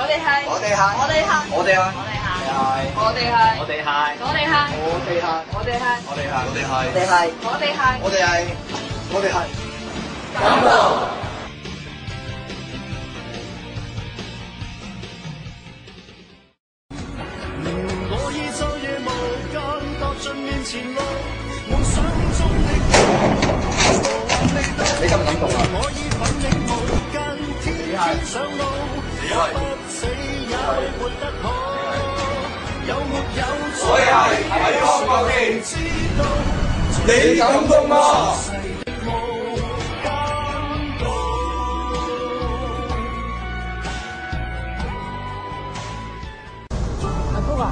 哋係，我哋係，我哋係，我哋係，我哋係，我哋係，我哋係，我哋係，我哋係，我哋係，我哋係，我哋係，我哋係，我哋係，我哋係，我哋係。感動。我已晝夜無間踏盡面前路，夢想中的你感唔感動啊？我已奮力無間，天天上路，不死也活得好。有沒有我哋係抵抗國健，你感動嗎？阿福啊，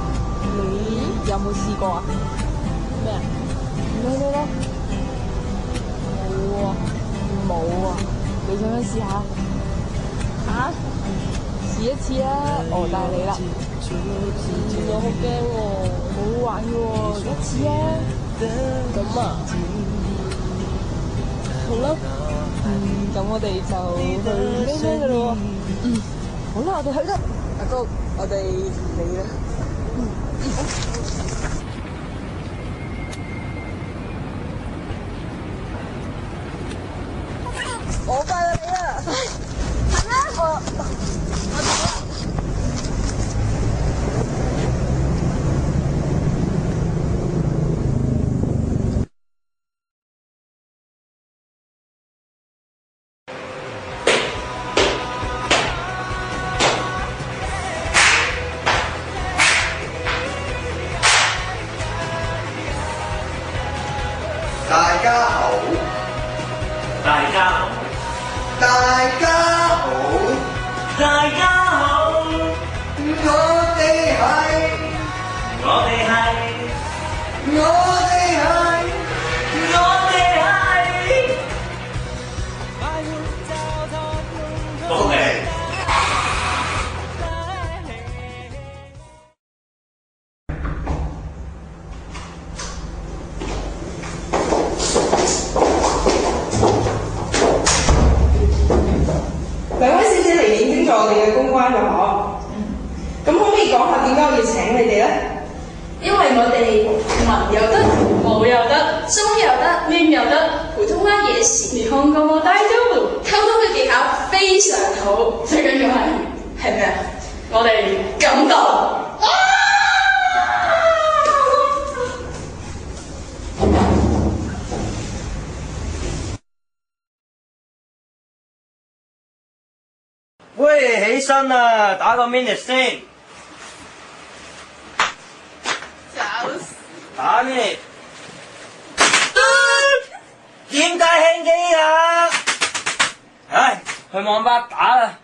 你有冇試過啊？咩啊？咧，冇啊！你想唔想試下？啊？試一次啊！我帶你啦。我好驚喎，好好玩嘅喎，一次啊！咁啊？好啦，咁我哋就去咩嘅咯喎？好啦，我哋去啦。阿福，我哋嚟啦。我快過你啦！係咩？我走啦。大家好，大家好，大家好，大家好，我哋係，我哋係，我哋係，我哋係，福利。兩位小姐嚟應徵咗我哋嘅公關嘅嗬，咁可唔可以講下點解我要請你哋咧？因為我哋文又得，武又得，中又得，英又得，普通話也行。日本語も大丈夫，溝通嘅技巧非常好，最緊要係咩啊？我哋感動。喂，起身啦，打個 minute 先。找死！打咩？點解輕機啊？唉，去網吧打啦。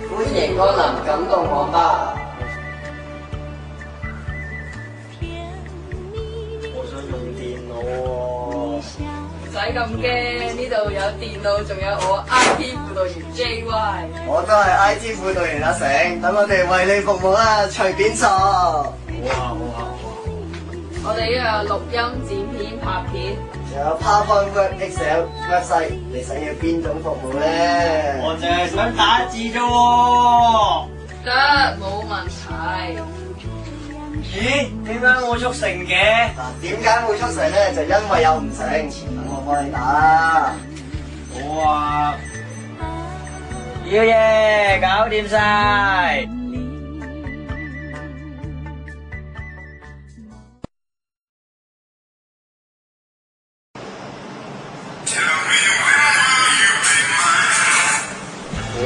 歡迎光臨感動網吧。我想用電腦喎。唔使咁驚，呢度有電腦，仲有我 IT 輔導員 JY。我都係 IT 輔導員阿成，等我哋為你服務啦，隨便坐。好啊。我哋呢度有錄音、剪片、拍片。仲有 PowerPoint、Word、Excel、website，你想要邊種服務咧？我淨係想打字啫喎。得，冇問題。咦？點解我速成嘅？嗱，點解會出成咧？就因為有唔成，等我幫你打啦。好啊。要嘢，搞掂晒。喂，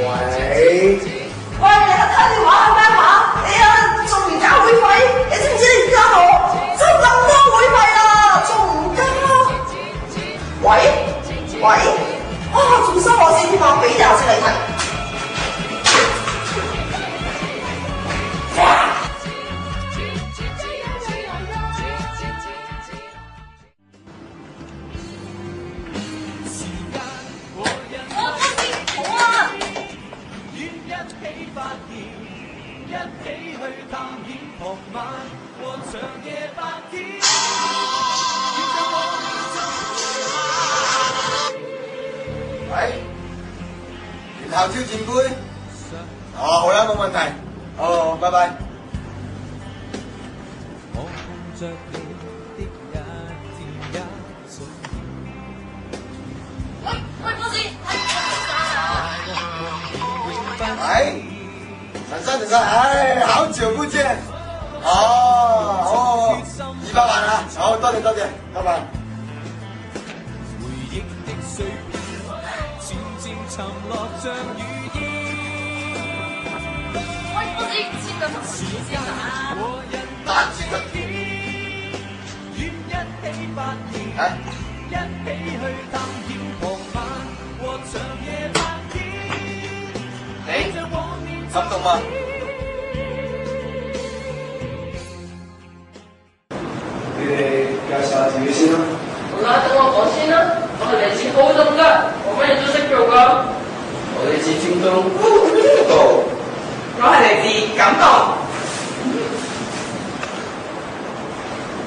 喂，你睇電話係咩話？哎呀，仲唔交會費？你知唔知你而家我收咁多會費啦，仲唔交？喂，啊，仲收我先添啊，俾廿先你睇。一起去探險傍晚，看長夜白天。校招戰杯。哦，好啦，冇問題。哦，拜拜。喂，波子，哎，陳生，哎，好久不見。哦，200萬啊，好，多謝，拜拜。喂，波子，簽個同事先啊！打住個哎，感動嗎？你哋介紹下自己先啦。好啦，等我講先啦。我係嚟自高中㗎，我乜嘢都識做㗎。我嚟自尖東。我係嚟自感動。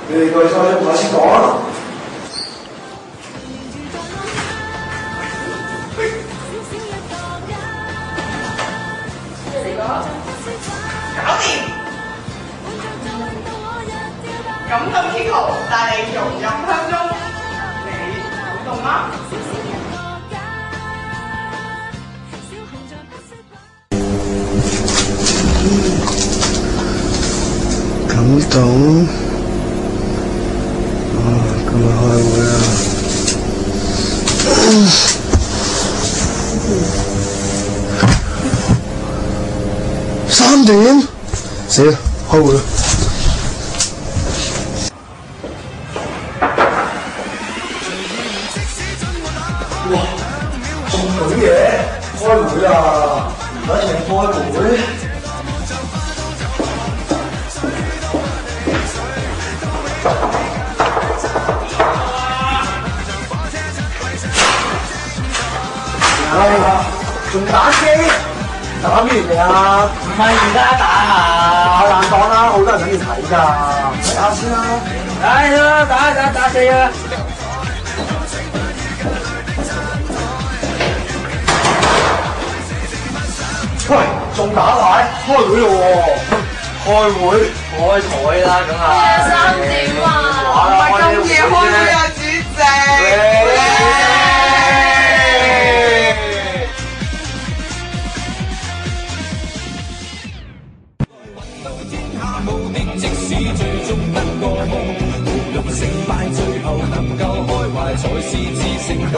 你哋個初中開始講啊！咩嚟㗎？搞掂。感動天豪帶你融入鄉中，你感動嗎？感動。今日開會啊！3點，死啦！開會啦！哇，仲舉嘢，開會啊！而家請開會。仲打機？打咩嚟啊？唔係而家打啊！好難講啦，好多人等住睇㗎。睇下先啦。係啦，打死啊！喂，仲打牌？開會咯喎！開會？開台啦，梗係。3點啊！唔係咁夜開會啊，主席。即使最終得個夢，無論成敗，最後能夠開懷才是至成功。